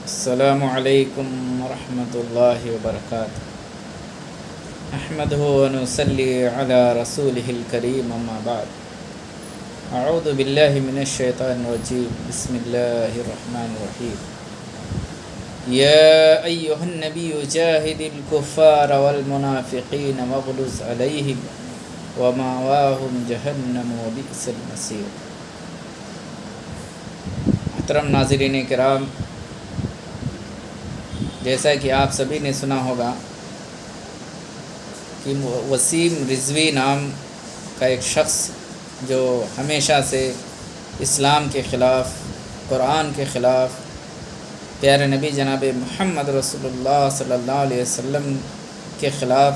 السلام علیکم ورحمۃ اللہ وبرکاتہ۔ احمدہ ونصلی علی رسولہ الکریم، اما بعد۔ اعوذ باللہ من الشیطان الرجیم، بسم اللہ الرحمن الرحیم۔ یا ایہا النبی جاہد الکفار والمنافقین واغلظ علیہم ومأواہم جہنم وبئس المصیر۔ محترم ناظرین کرام، جیسا کہ آپ سبھی نے سنا ہوگا کہ وسیم رضوی نام کا ایک شخص جو ہمیشہ سے اسلام کے خلاف، قرآن کے خلاف، پیارے نبی جناب محمد رسول اللہ صلی اللہ علیہ وسلم کے خلاف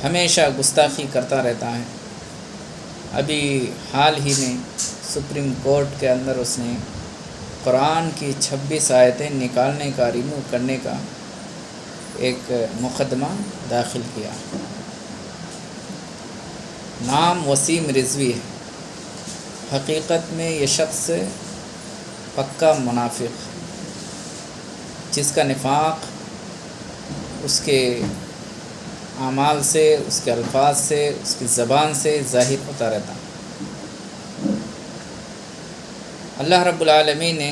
ہمیشہ گستاخی کرتا رہتا ہے۔ ابھی حال ہی میں سپریم کورٹ کے اندر اس نے قرآن کی 26 آیتیں نکالنے کا، ریموو کرنے کا ایک مقدمہ داخل کیا۔ نام وسیم رضوی ہے، حقیقت میں یہ شخص پکا منافق، جس کا نفاق اس کے اعمال سے، اس کے الفاظ سے، اس کی زبان سے ظاہر ہوتا رہتا۔ اللہ رب العالمین نے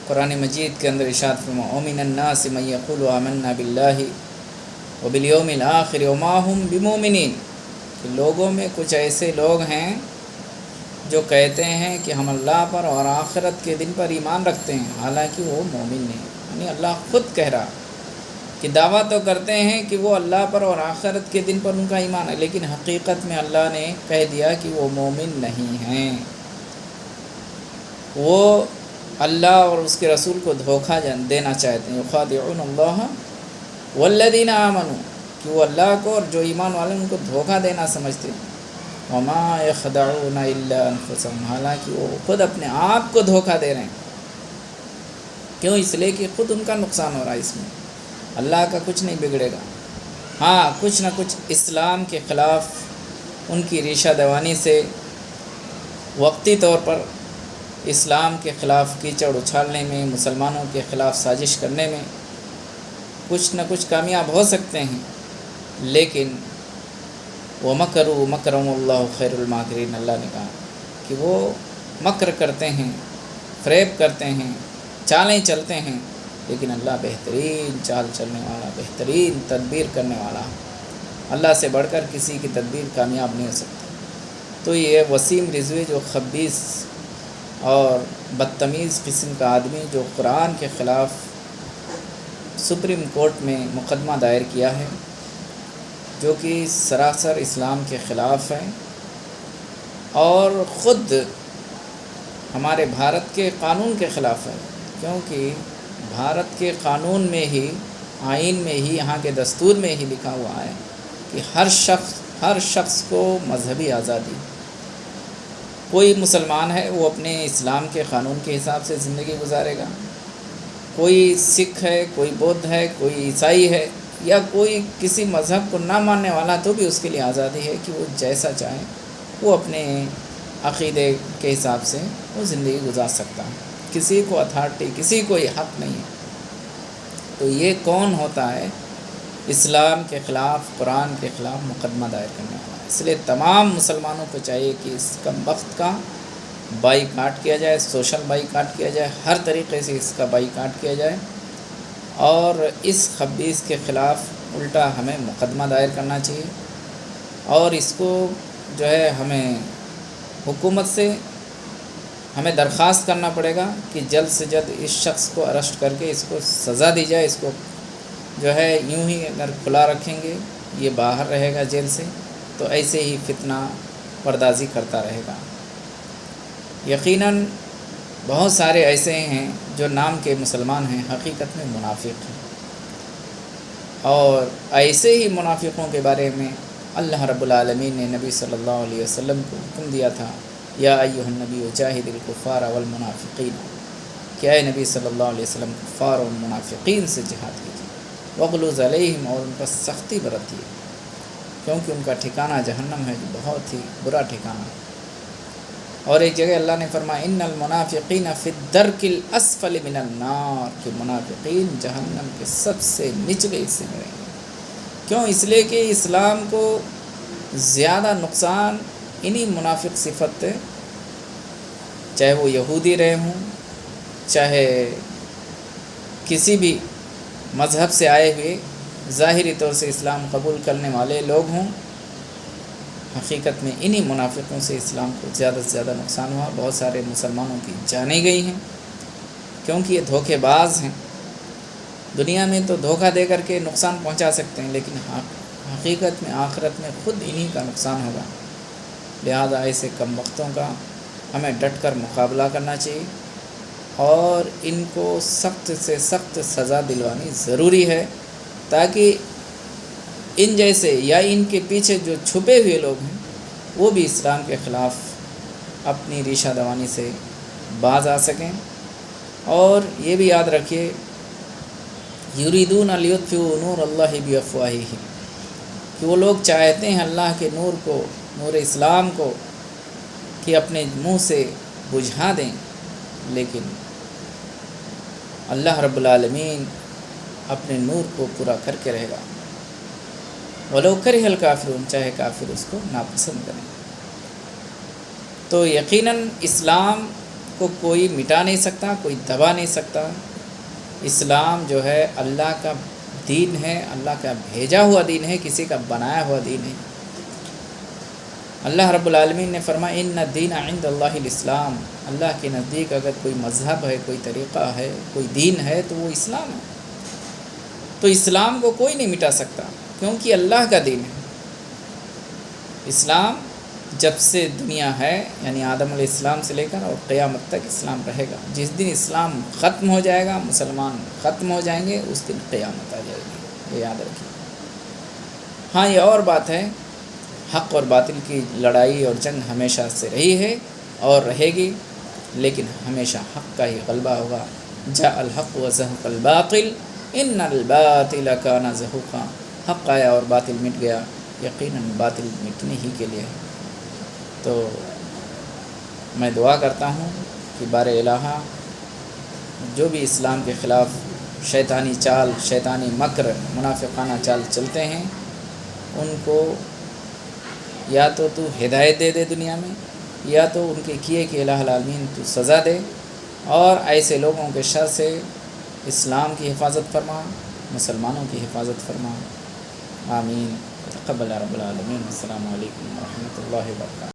قرآن مجید کے اندر ارشاد فرمایا، وَمِنَ النَّاسِ مَن يَقُولُ آمَنَّا بِاللَّهِ وَبِالْيَوْمِ الْآخِرِ وَمَا هُمْ بِمُؤْمِنِينَ، کہ لوگوں میں کچھ ایسے لوگ ہیں جو کہتے ہیں کہ ہم اللہ پر اور آخرت کے دن پر ایمان رکھتے ہیں، حالانکہ وہ مومن نہیں۔ یعنی اللہ خود کہہ رہا کہ دعویٰ تو کرتے ہیں کہ وہ اللہ پر اور آخرت کے دن پر ان کا ایمان ہے، لیکن حقیقت میں اللہ نے کہہ دیا کہ وہ مومن نہیں ہیں، وہ اللہ اور اس کے رسول کو دھوکہ دینا چاہتے ہیں۔ یخادعون اللہ والذین آمنوا، کہ وہ اللہ کو اور جو ایمان والے ان کو دھوکہ دینا سمجھتے ہیں۔ وما یخدعون الا انفسهم، حالانکہ وہ خود اپنے آپ کو دھوکہ دے رہے ہیں۔ کیوں؟ اس لیے کہ خود ان کا نقصان ہو رہا ہے، اس میں اللہ کا کچھ نہیں بگڑے گا۔ ہاں، کچھ نہ کچھ اسلام کے خلاف ان کی ریشہ دوانی سے وقتی طور پر اسلام کے خلاف کیچڑ اچھالنے میں، مسلمانوں کے خلاف سازش کرنے میں کچھ نہ کچھ کامیاب ہو سکتے ہیں، لیکن وَمَكَرُوا مَكْرَ اللَّهُ خَيْرُ الْمَاكِرِينَ، اللہ نے کہا کہ وہ مکر کرتے ہیں، فریب کرتے ہیں، چالیں چلتے ہیں، لیکن اللہ بہترین چال چلنے والا، بہترین تدبیر کرنے والا، اللہ سے بڑھ کر کسی کی تدبیر کامیاب نہیں ہو سکتی۔ تو یہ وسیم رضوی جو خبیث اور بدتمیز قسم کا آدمی، جو قرآن کے خلاف سپریم کورٹ میں مقدمہ دائر کیا ہے، جو کہ سراسر اسلام کے خلاف ہے اور خود ہمارے بھارت کے قانون کے خلاف ہے، کیونکہ بھارت کے قانون میں ہی، آئین میں ہی، یہاں کے دستور میں ہی لکھا ہوا ہے کہ ہر شخص کو مذہبی آزادی۔ کوئی مسلمان ہے وہ اپنے اسلام کے قانون کے حساب سے زندگی گزارے گا، کوئی سکھ ہے، کوئی بدھ ہے، کوئی عیسائی ہے، یا کوئی کسی مذہب کو نہ ماننے والا، تو بھی اس کے لیے آزادی ہے کہ وہ جیسا چاہے وہ اپنے عقیدے کے حساب سے وہ زندگی گزار سکتا ہے، کسی کو اتھارٹی، کسی کو یہ حق نہیں ہے۔ تو یہ کون ہوتا ہے اسلام کے خلاف، قرآن کے خلاف مقدمہ دائر کرنے والا؟ اس لیے تمام مسلمانوں کو چاہیے کہ اس کم بخت کا بائی کاٹ کیا جائے، سوشل بائی کاٹ کیا جائے، ہر طریقے سے اس کا بائی کاٹ کیا جائے، اور اس خبیث کے خلاف الٹا ہمیں مقدمہ دائر کرنا چاہیے، اور اس کو جو ہے ہمیں حکومت سے ہمیں درخواست کرنا پڑے گا کہ جلد سے جلد اس شخص کو اریسٹ کر کے اس کو سزا دی جائے۔ اس کو جو ہے یوں ہی اگر کھلا رکھیں گے، یہ باہر رہے گا جیل سے، تو ایسے ہی فتنہ پردازی کرتا رہے گا۔ یقیناً بہت سارے ایسے ہیں جو نام کے مسلمان ہیں، حقیقت میں منافق ہیں، اور ایسے ہی منافقوں کے بارے میں اللہ رب العالمین نے نبی صلی اللہ علیہ وسلم کو حکم دیا تھا، یا ایھا النبی جاہد الکفار والمنافقین، کہ اے نبی صلی اللہ علیہ وسلم کفار اور منافقین سے جہاد کیجیے، وغلظ علیہم، اور ان پر سختی برتیے، کیونکہ ان کا ٹھکانہ جہنم ہے، جو بہت ہی برا ٹھکانہ ہے۔ اور ایک جگہ اللہ نے فرمایا ان المنافقین فی الدرک الاسفل من النار، کہ منافقین جہنم کے سب سے نچلے حصے میں رہیں گے۔ کیوں؟ اس لیے کہ اسلام کو زیادہ نقصان انہی منافق صفت، چاہے وہ یہودی رہے ہوں، چاہے کسی بھی مذہب سے آئے ہوئے ظاہری طور سے اسلام قبول کرنے والے لوگ ہوں، حقیقت میں انہی منافقوں سے اسلام کو زیادہ سے زیادہ نقصان ہوا۔ بہت سارے مسلمانوں کی جانیں گئی ہیں، کیونکہ یہ دھوکے باز ہیں۔ دنیا میں تو دھوکہ دے کر کے نقصان پہنچا سکتے ہیں، لیکن حقیقت میں آخرت میں خود انہی کا نقصان ہوگا۔ لہذا ایسے کم وقتوں کا ہمیں ڈٹ کر مقابلہ کرنا چاہیے، اور ان کو سخت سے سخت سزا دلوانی ضروری ہے، تاکہ ان جیسے یا ان کے پیچھے جو چھپے ہوئے لوگ ہیں وہ بھی اسلام کے خلاف اپنی ریشہ دوانی سے باز آ سکیں۔ اور یہ بھی یاد رکھیے، یریدون لیطفئوا نور اللہ بافواہہم، کہ وہ لوگ چاہتے ہیں اللہ کے نور کو، نور اسلام کو، کہ اپنے منہ سے بجھا دیں، لیکن اللہ رب العالمین اپنے نور کو پورا کر کے رہے گا۔ وَلَوْ كَرِهَ الْكَافِرُونَ، چاہے کافر اس کو ناپسند کریں۔ تو یقیناً اسلام کو کوئی مٹا نہیں سکتا، کوئی دبا نہیں سکتا۔ اسلام جو ہے اللہ کا دین ہے، اللہ کا بھیجا ہوا دین ہے، کسی کا بنایا ہوا دین ہے۔ اللہ رب العالمین نے فرمایا ان الدین عند اللہ الاسلام، اللہ کے نزدیک اگر کوئی مذہب ہے، کوئی طریقہ ہے، کوئی دین ہے تو وہ اسلام ہے۔ تو اسلام کو کوئی نہیں مٹا سکتا، کیونکہ اللہ کا دین ہے۔ اسلام جب سے دنیا ہے، یعنی آدم علیہ السلام سے لے کر اور قیامت تک اسلام رہے گا۔ جس دن اسلام ختم ہو جائے گا، مسلمان ختم ہو جائیں گے، اس دن قیامت آ جائے گی، یہ یاد رکھیے۔ ہاں یہ اور بات ہے، حق اور باطل کی لڑائی اور جنگ ہمیشہ سے رہی ہے اور رہے گی، لیکن ہمیشہ حق کا ہی غلبہ ہوگا۔ جاء الحق وزهق الباطل ان الباطل کان زہوقا، حق آیا اور باطل مٹ گیا، یقیناً باطل مٹنے ہی کے لیے ہے۔ تو میں دعا کرتا ہوں کہ بار الہ جو بھی اسلام کے خلاف شیطانی چال، شیطانی مکر، منافقانہ چال چلتے ہیں، ان کو یا تو ہدایت دے دے دنیا میں، یا تو ان کے کیے کہ الہ العالمین تو سزا دے، اور ایسے لوگوں کے شر سے اسلام کی حفاظت فرما، مسلمانوں کی حفاظت فرما۔ آمین۔ تقبل رب العالمین۔ السلام علیکم ورحمۃ اللہ وبرکاتہ۔